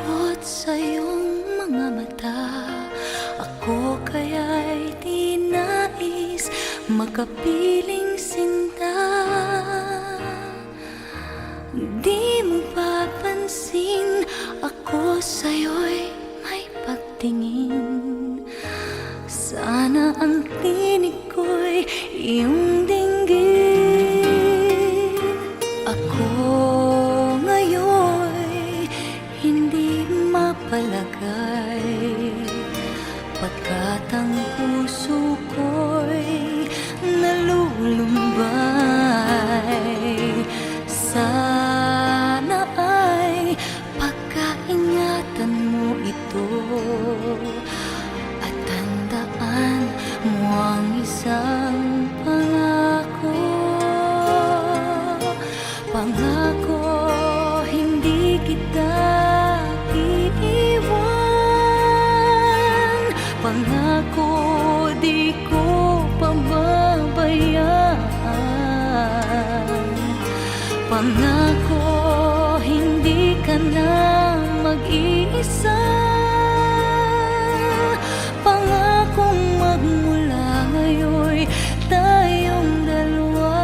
Takot sa iyong mga mata, ako kaya'y di nais makapiling sinta. Di mo papansin, ako sa'yo'y may pagtingin. Sana ang tinig ko'y iyong dinggin. Ako ngayon'y hindi mapalagay, pagkat ang puso ko'y nalulumbay. Sana ay pagkaingatan mo ito at tandaan mo ang isang pangako. Pangako, hindi kita iiwan. Pangako, di ko pababayaan. Pangako, hindi ka na mag-iisa. Pangakong magmula ngayon'y tayong dalawa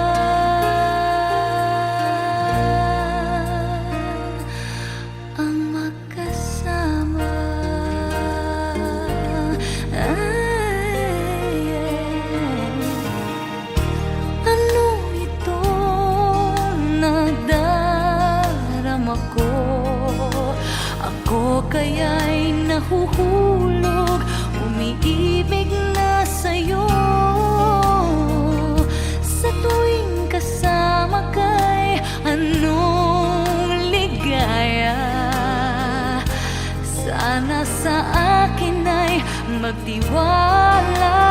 ang magkasama. Ano ito nadarama ko? Ako kaya'y nahuhulog, umiibig na sa'yo. Sa tuwing kasama ka'y anong ligaya. Sana sa akin ay magtiwala.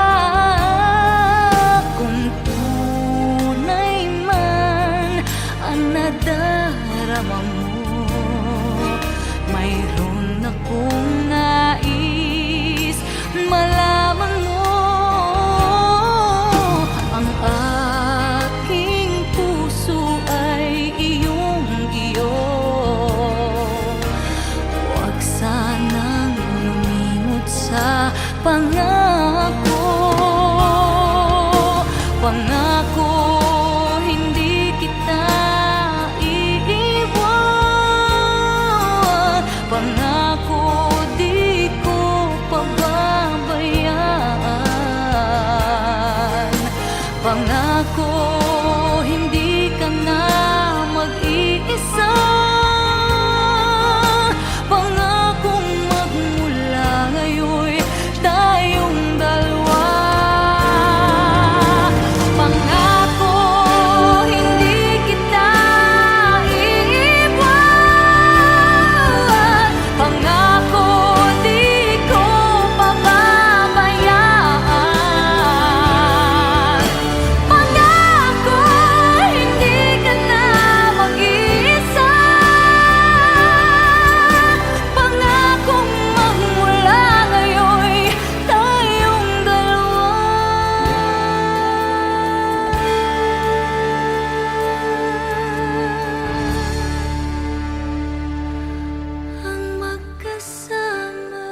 Kung tunay man ang nadarama mo, mayroon akong nais malaman mo. Ang aking puso ay iyong-iyo. Huwag sanang lumimot sa pangako. Pangako, hindi kita iiwan. Pangako, di ko pababayaan. Pangako, hindi ka na mag-iisa. Pangakong magmula ngayon'y tayong dalawa. Pangako, hindi kita iiwan. Pangako, di ko pababayaan. Pangako, hindi ka na mag-iisa. Pangakong magmula ngayon'y tayong dalawa ang magkasama.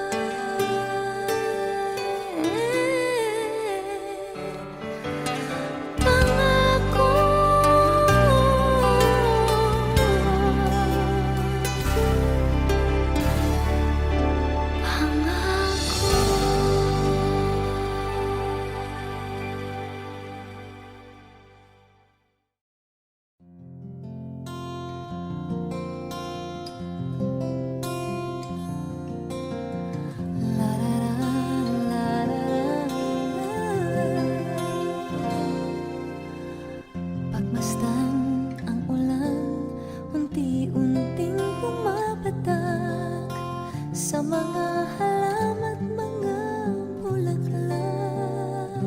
Pangako, pagmasdan ang ulan, unti-unting pumapatak sa mga halama't mga bulaklak.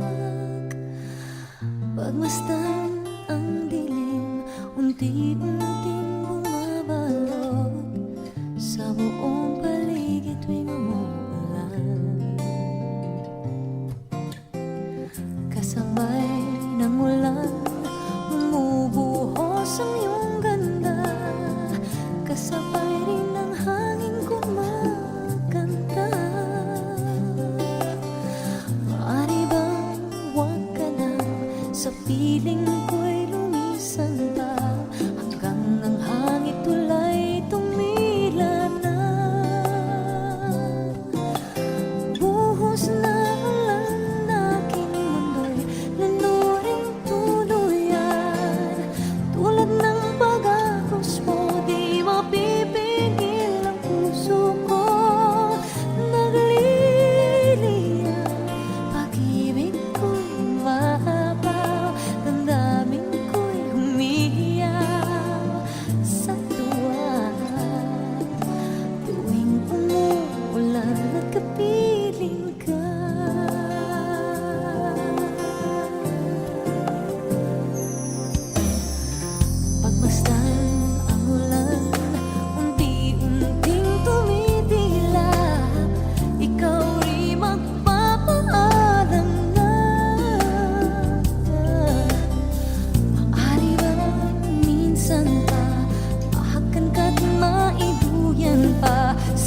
Pagmasdan ang dilim, unti-unting bumabalot sa buong paligid tuwing umuulan. Kasabay ng ulan, bumubuhos ang iyong ganda. Kasabay rin ng hangin kumain.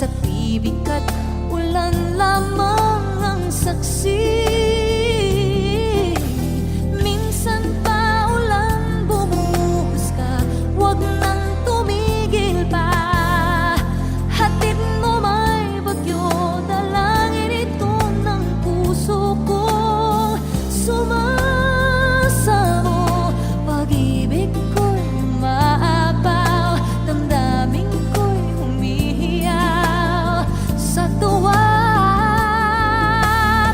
Sa tibig at ulan lamang ang saksi. Minsan pa ulan bumuhos ka, wag nang tumigil pa. Hatid mo may bagyo, dalangin ito ng puso kong sumasamo. Pag-ibig ko'y umaapaw, damdamin ko'y humihiyaw sa tuwa.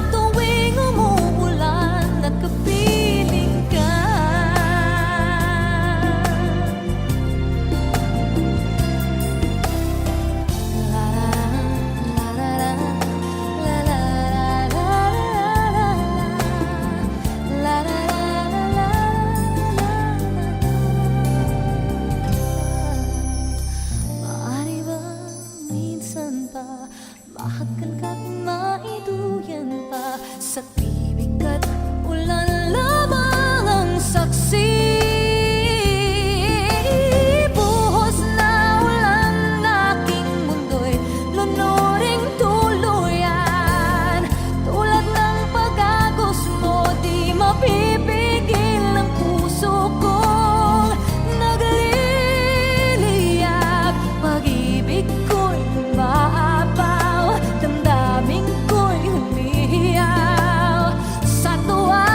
Tuwing umuulan at kapiling ka, maaari ba minsan pa mahakan ka't maiduyan pa? Sa tibig at ulan lamang ang saksi. Buhos na ulan, aking mundo'y lunuring tuluyan. Tulad ng pag-agos mo, di mapipigil ang puso kong nagliliyab. Pag-ibig ko'y umaapaw, damdamin ko'y humihiyaw sa tuwa.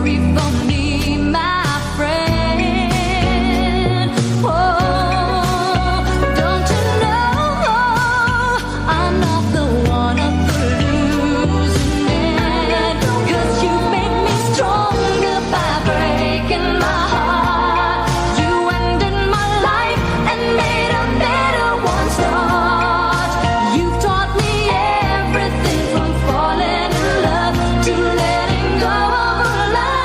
worry for me, my friend. Oh, don't you know I'm not the one of the losing end? 'Cause you make me stronger by breaking my heart. You ended my life and made a better one start. You taught me everything from falling in love to letting go of a lie.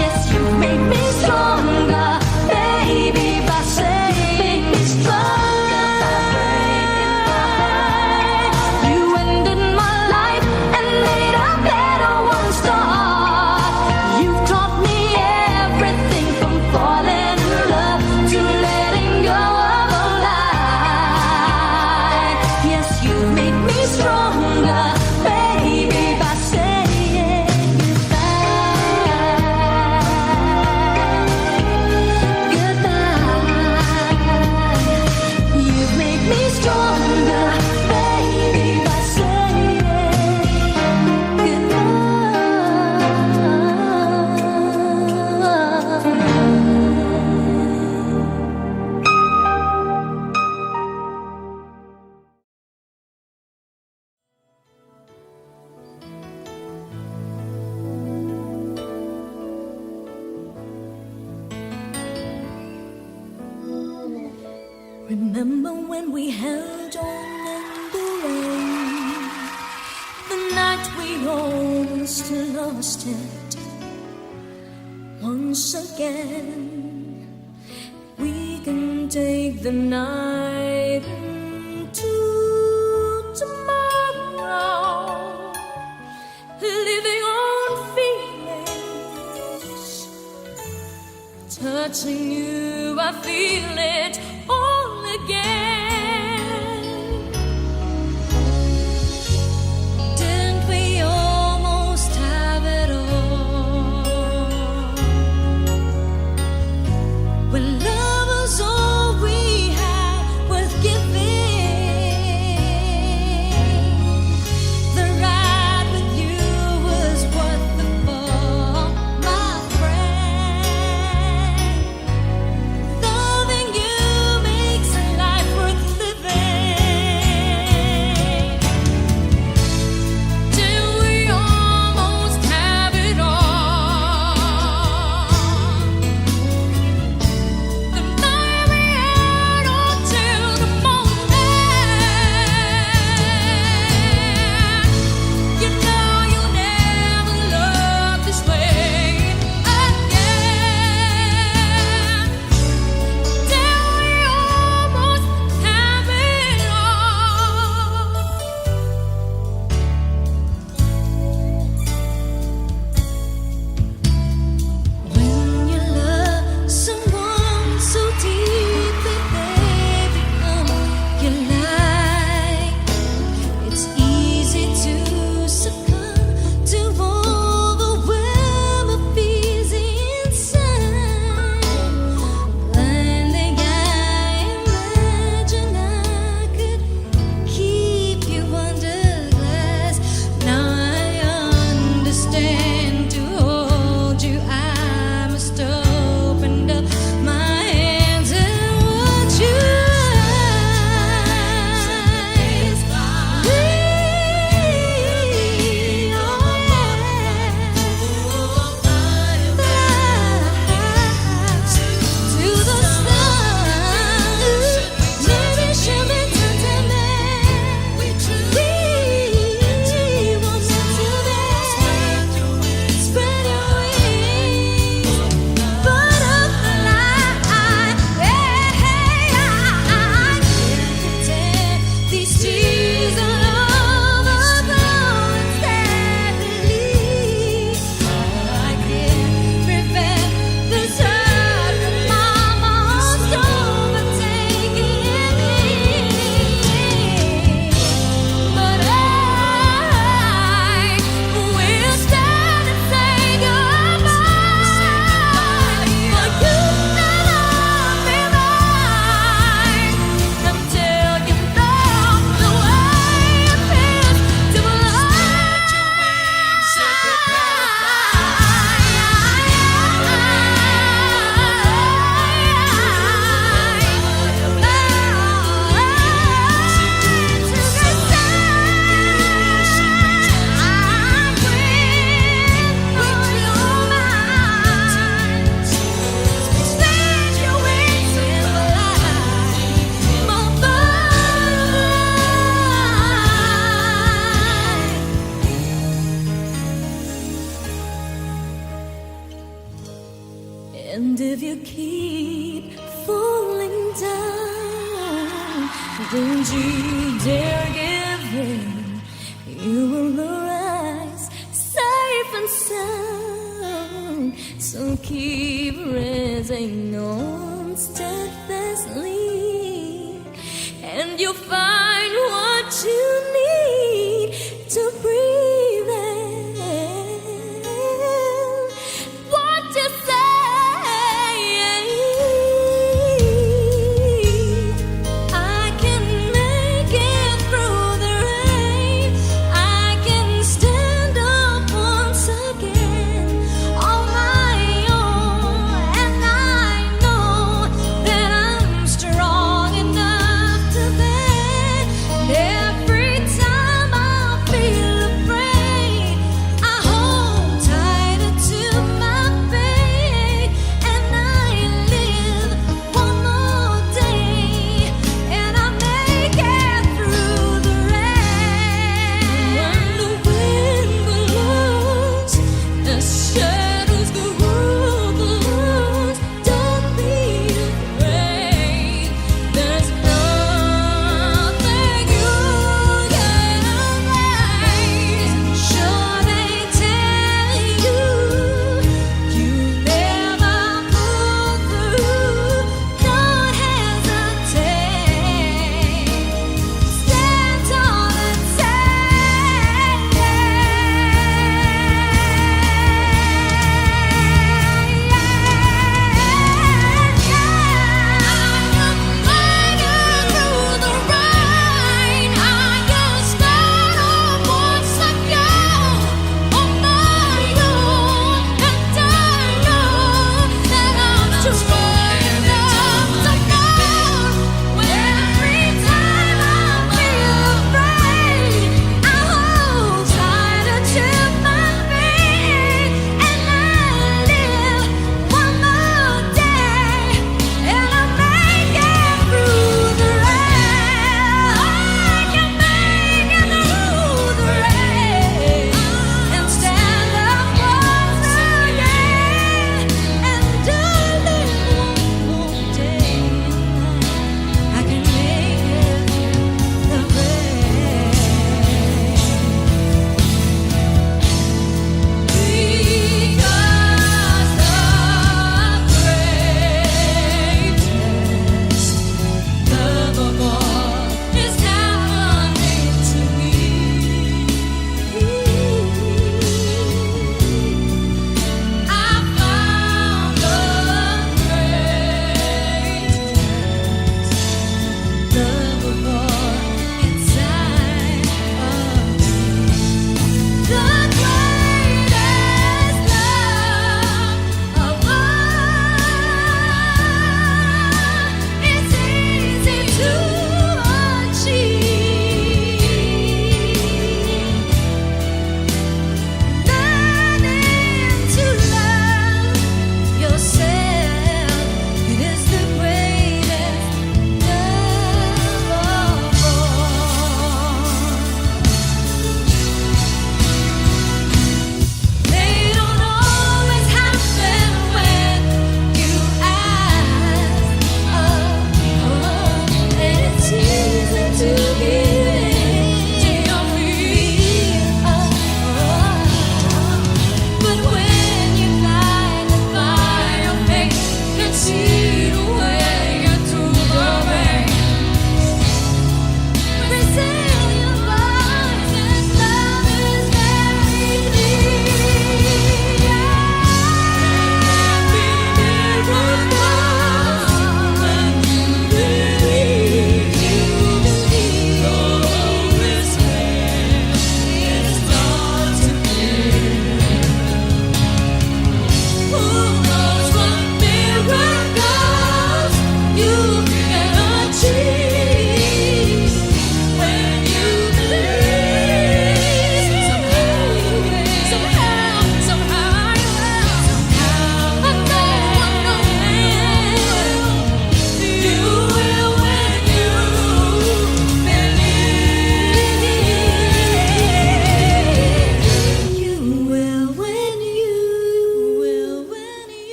Yes, you made me stronger, baby, by saying me stronger by breaking my heart. You ended my life and made a better one start. You taught me everything from falling in love to letting go of a lie. Yes, you made me stronger, baby, by saying goodbye. You make me stronger, baby, by saying remember when we held on in the rain, the night we almost lost it. Once again, we can take the night into tomorrow, living on feelings. Touching you, I feel it all again. Didn't we almost have it all? When love was all we had worth giving, the ride with you was worth the fall, my friend. Loving you And if you keep falling down, don't you dare give in. You will arise safe and sound. So keep raising on steadfastly, and you'll find what you need to breathe in. What you say, I can make it through the rain. I can stand up once again on my own, and I know that I'm strong enough to bear every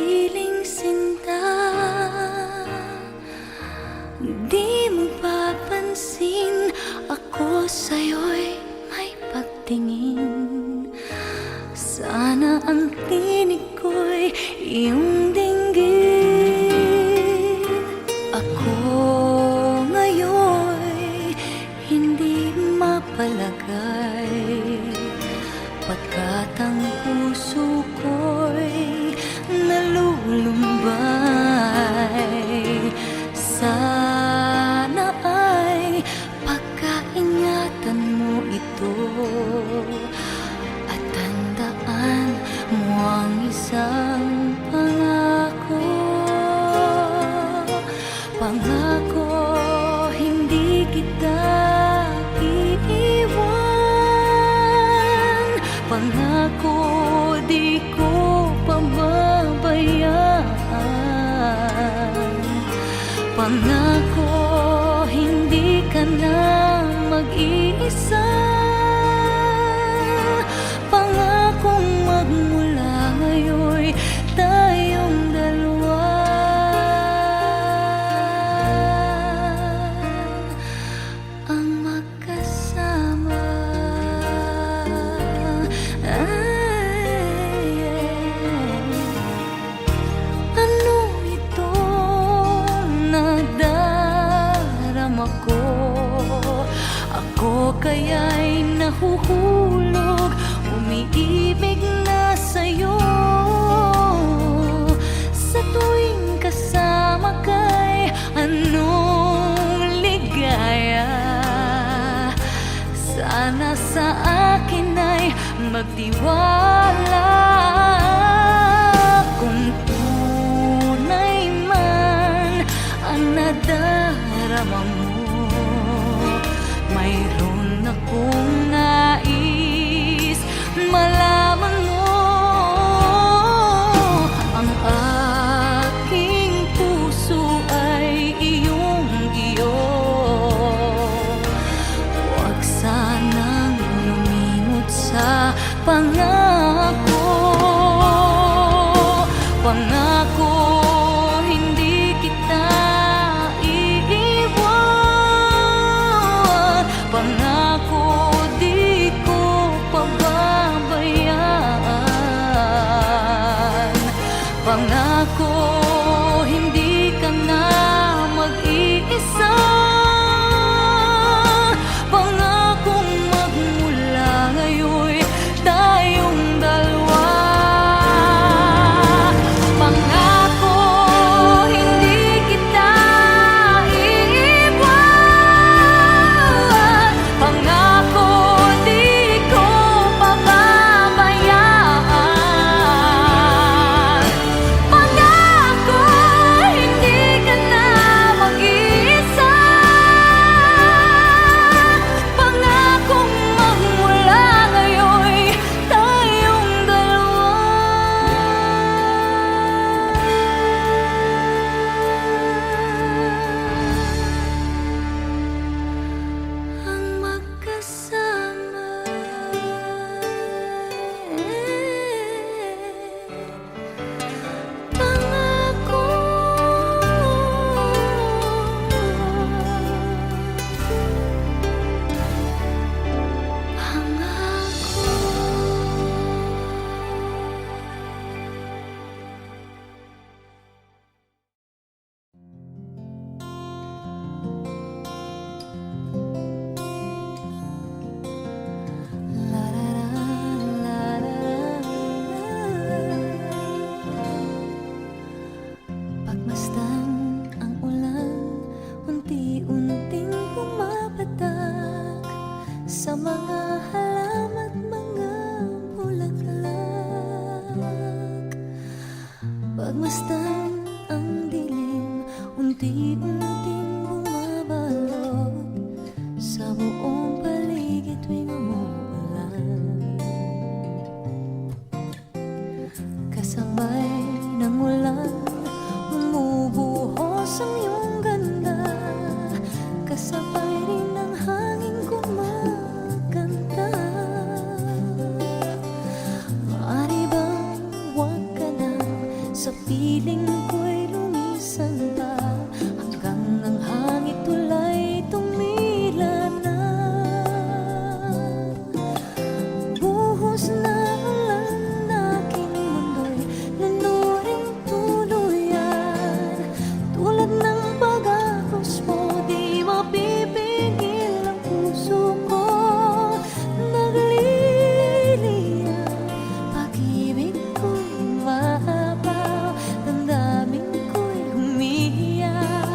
piling sinta, di mo papansin ako sa'yo'y may pagtingin. Sana ang tinig ko'y iyong dinggin. Ako ngayon'y hindi mapalagay, pagkat ang puso ko'y nalulumbay. Sana ay pagkaingatan mo ito at tandaan mo ang isang pangako. Pangako, hindi kita iiwan. Pangako, di ko pababayaan. Pangako, hindi ka na mag-iisa. Pangakong magmula ngayon'y tayong dalawa ang magkasama. Ano ito nadarama ko? Ako kaya'y nahuhulog, umiibig na sa'yo. Sa tuwing kasama ka'y anong ligaya. Sana sa akin ay magtiwala. Kung tunay man ang nadarama mo, mayroon akong nais malaman mo. Ang aking puso ay iyong-iyo. Huwag sanang lumimot sa pangako. Pangako, hindi kita iiwan. Pangako, di ko pababayaan. Pangako, hindi ka na mag-iisa. Pangakong magmula ngayon'y tayong dalawa. Pangako, hindi kita iiwan. Pangako, di ko pababayaan. Pangako, hindi ka na mag-iisa. Pangakong magmula ngayon'y tayong dalawa ang magkasama. Pangako, pagmasdan ang ulan, unti-unting pumapatak sa mga halaman at mga bulaklak. Pagmasdan ang dilim, unti-unting bumabalot sa buong paligid tuwing umuulan. Kasabay ng ulan, bumubuhos ang iyong ganda. Kasabay rin ng hangin kumakanta. Maaari bang huwag ka na sa piling ko'y lumisan pa hanggang ang hangit tulay tumila na. Buhos na ulan aking mundo'y lunuring tuluyan. Tulad ng pag-ahos mo, di mapipigil ang puso ko. Nagliliya, pag-ibig ko'y mahabaw, damdamin ko'y umiiyak.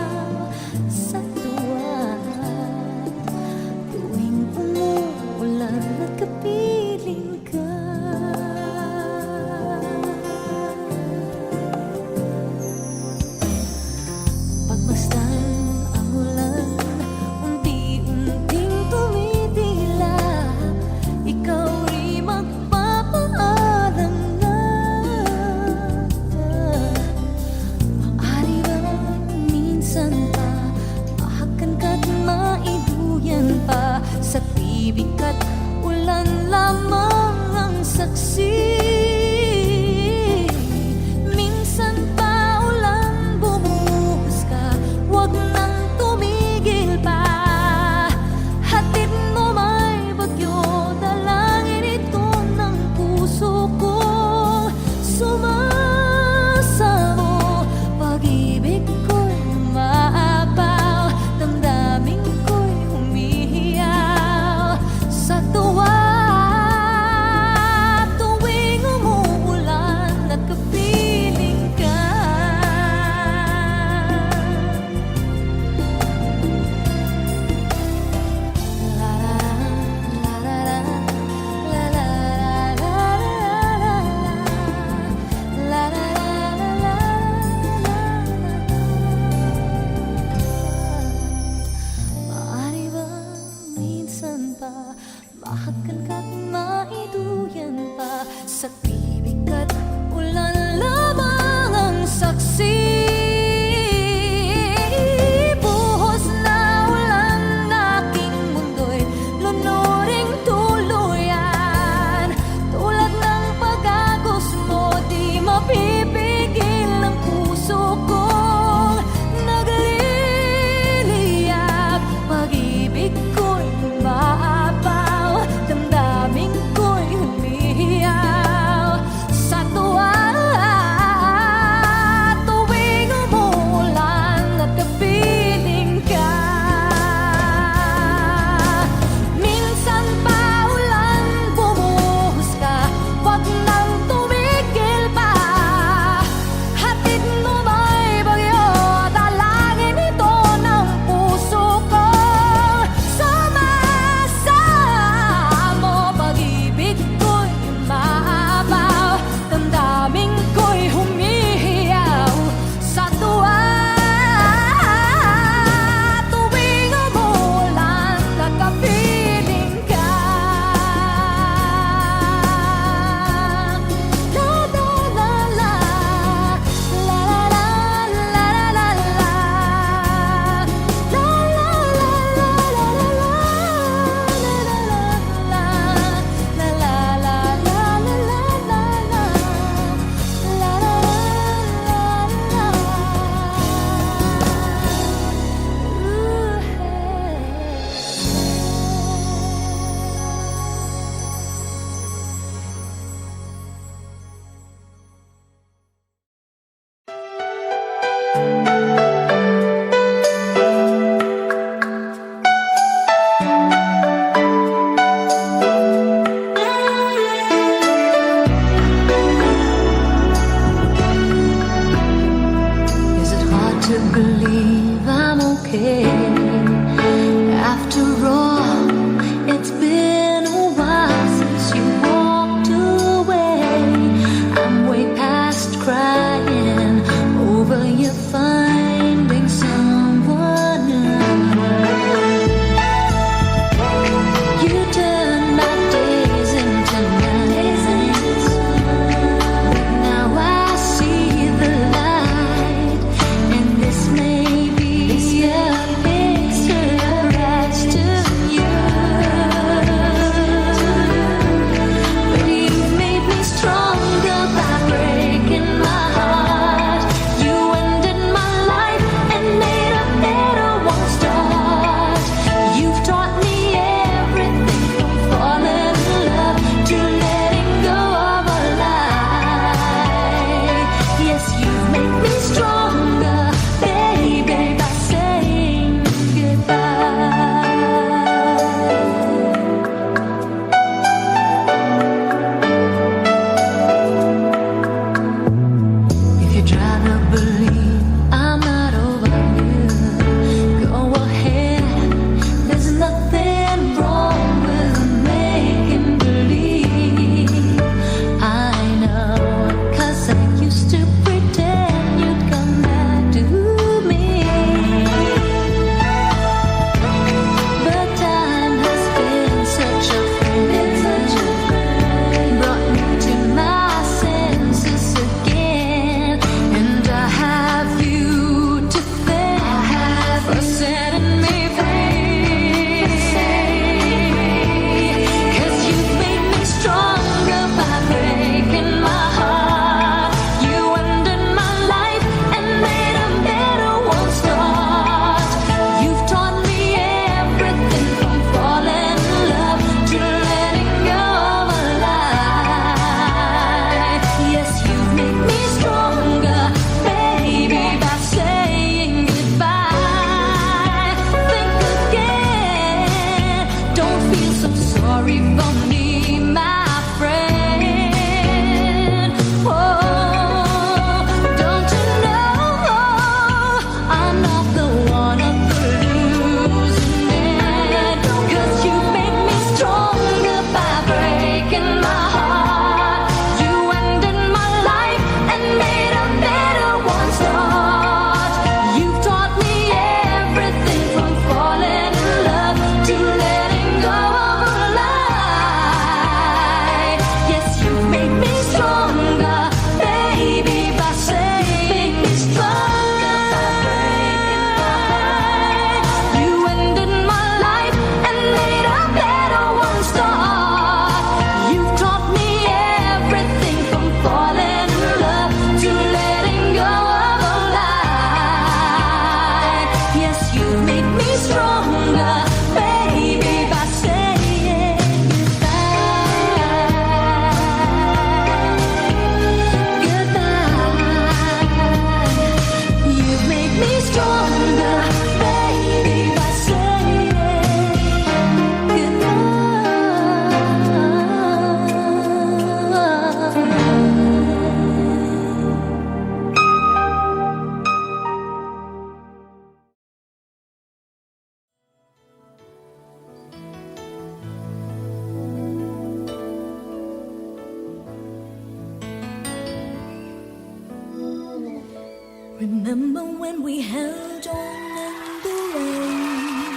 Remember when we held on in the rain,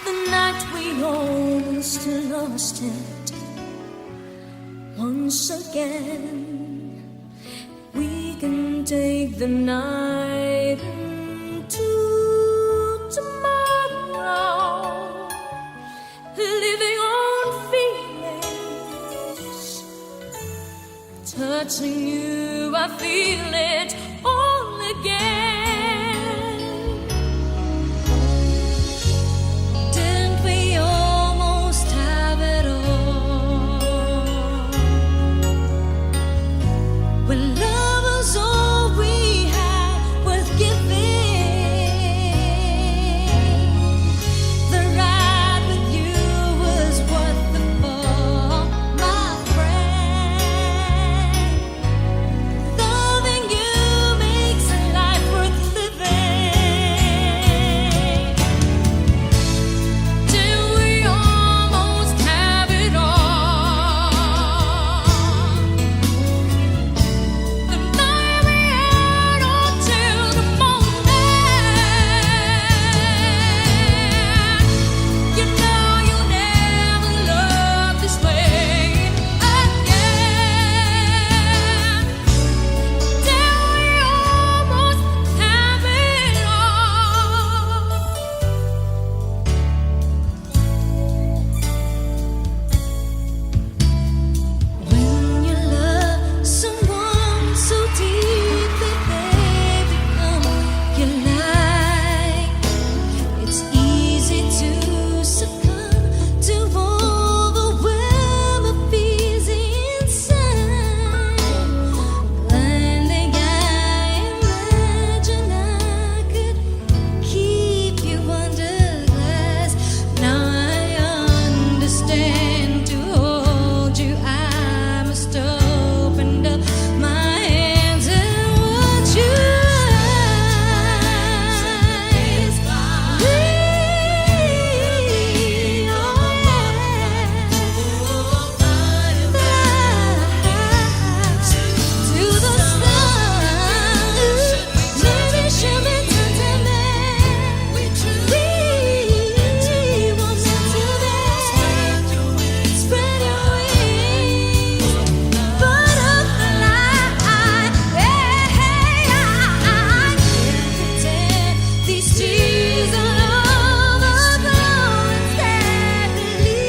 the night we almost lost it. Once again, we can take the night into tomorrow, living on feelings. Touching you, I feel it all again. Didn't we almost have it all? When love was all we had worth giving, the ride with you was worth the fall, my friend. Loving you makes life worth living. Till we almost have it all. The night we had on till the morning. You know you'll never love this way again. Till we almost have it all. When you love someone so deeply, they become your life. It's easy to succumb to overwhelm of fears inside. Blindly, I imagine I could keep you under glass. Now I understand. To hold you, I must open up my hands and watch your eyes. To the sun, maybe she'll be tempted. We were meant to be. Spread your wings, butterfly. Pretend these tears of love are flowing steadily.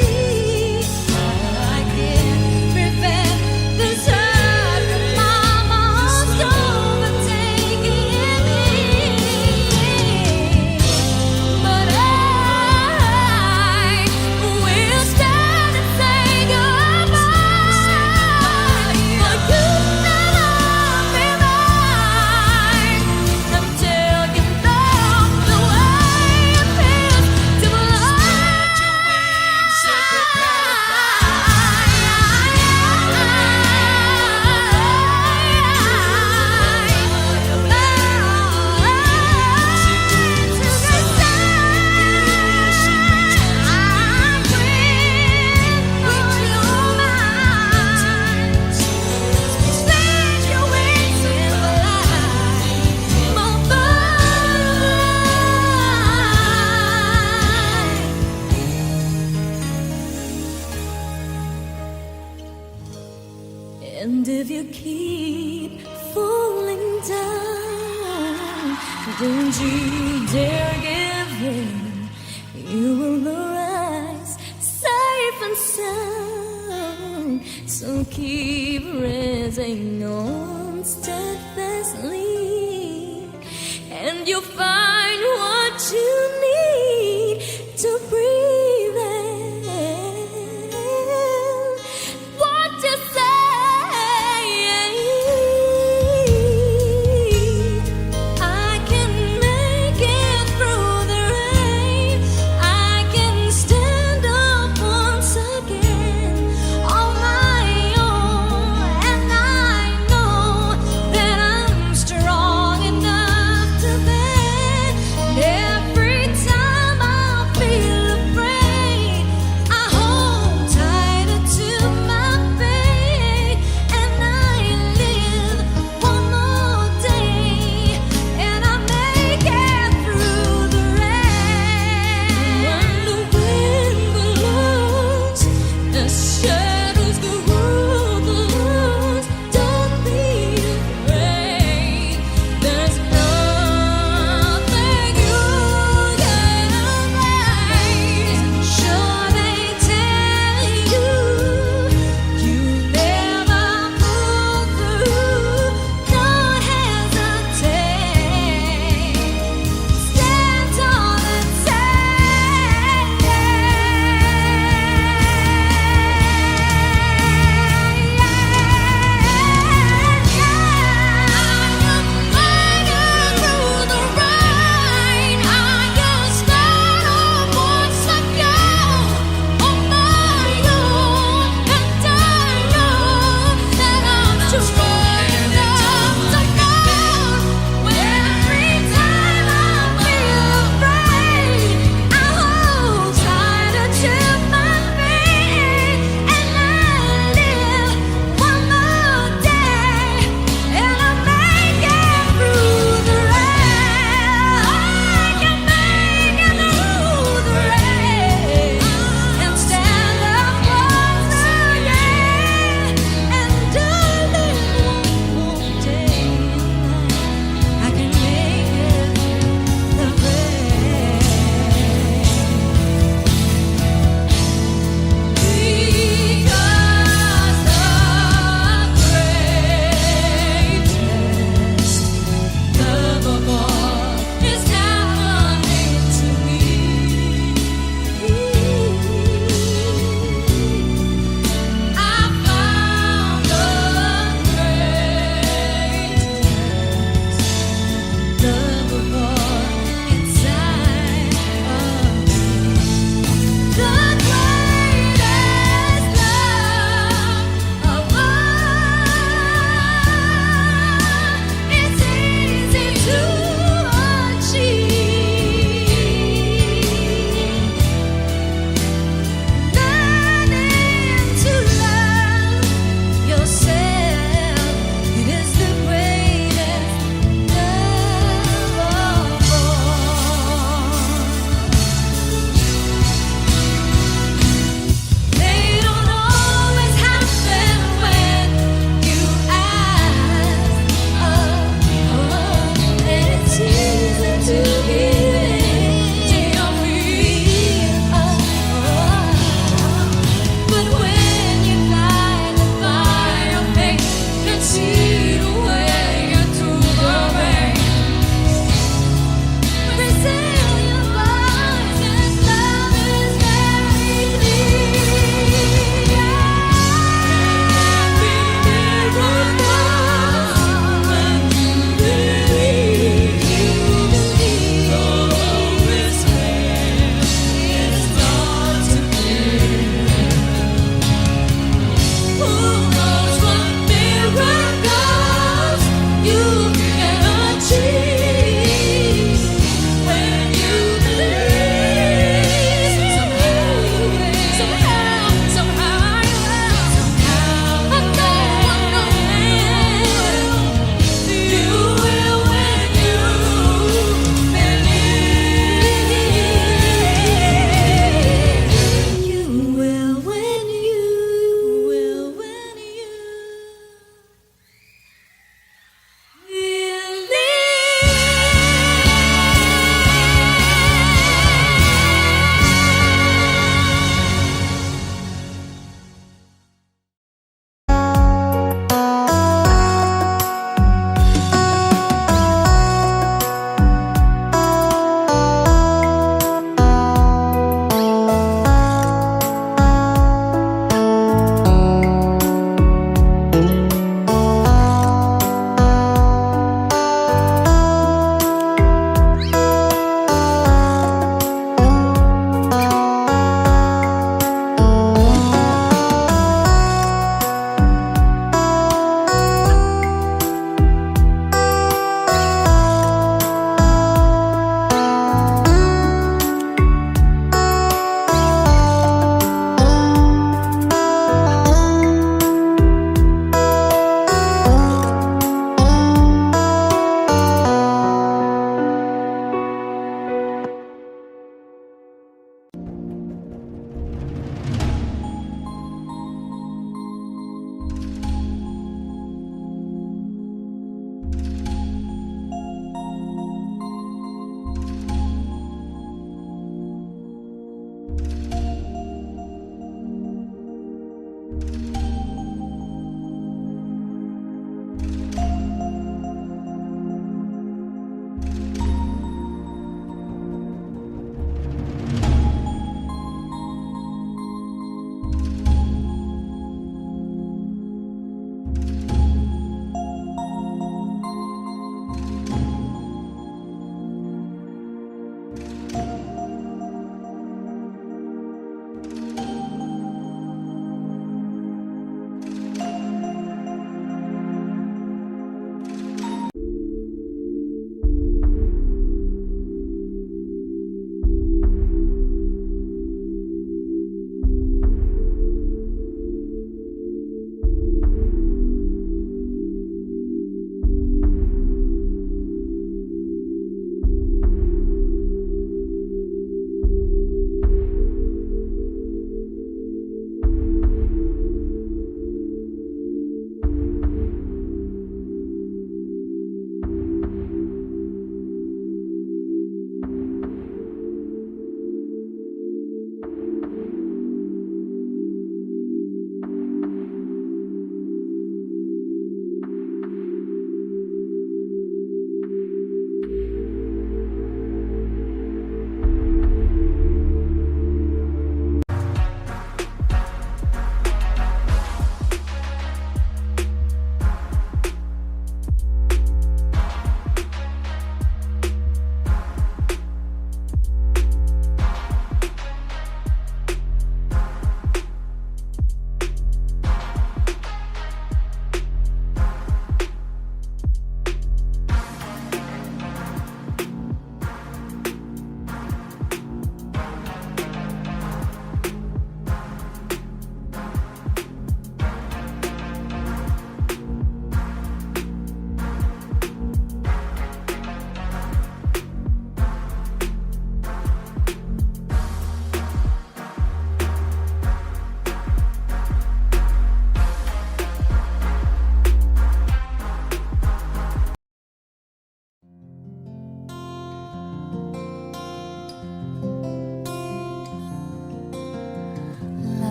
I can't prevent this hurt from my most overtaking me. But I will stand and say goodbye. For you never be mine until you know the way it feels to And if you keep falling down, don't you dare give in. You will arise safe and sound. So keep raising on steadfastly, and you'll find what you need to breathe in. What you say? I can make it through the rain. I can stand up once again on my own, and I know that I'm strong enough to bear.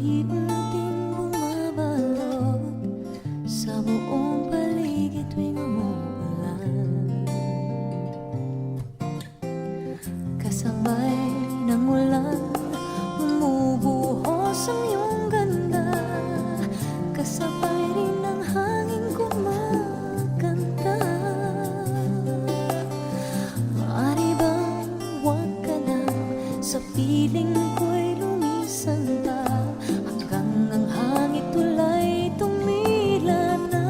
unti-unting bumabalot sa buong paligid tuwing umuulan. Kasabay ng ulan, bumubuhos ang iyong ganda. Kasabay rin ng hangin kumakanta. Maaari bang huwag ka lang sa piling ko'y lumisan pa, hanggang ang hangin tulay tumila na.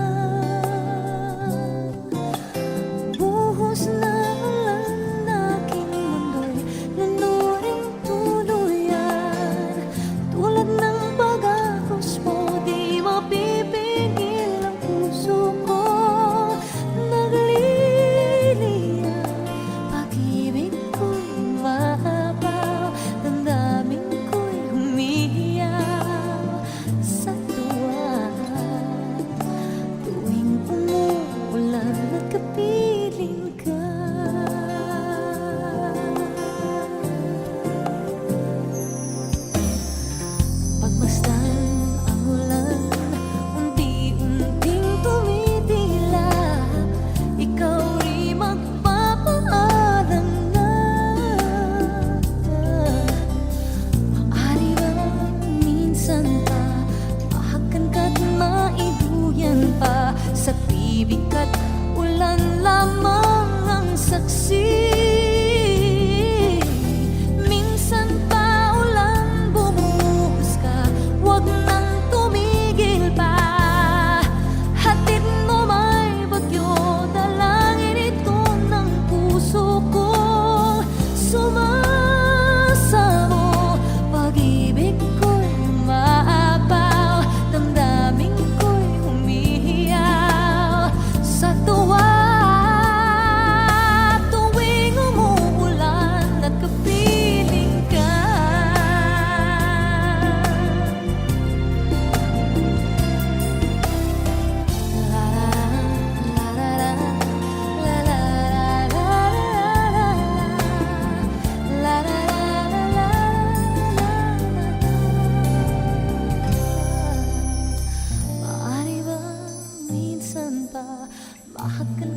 Buhos na ulan, aking mundo'y nanuring tuluyan. Tulad ng pag-agos mo, di mapipigil ang puso ko. Nagliliyab, pag-ibig ko'y mahabaw, damdamin ko'y humihiyaw sa tuwa. Tuwing umuulan at kapiling ka, pagmasdan ang ulan, unti-unting tumitila. Ikaw rin magpapaalam na. Maaari ba minsan pa mahakan ka't maiduyan pa, sa tibig at ulan lamang ang saksi. Minsan pa ulan, bumuhos ka, wag nang tumigil pa. Hatid mo may bagyo, dalangin ito ng puso ko. Sumasamo, pag-ibig ko'y maabaw, damdamin ko'y humihiyaw sa tuwa. Tuwing umuulan at kapiling ka, maaari ba minsan pa mahakan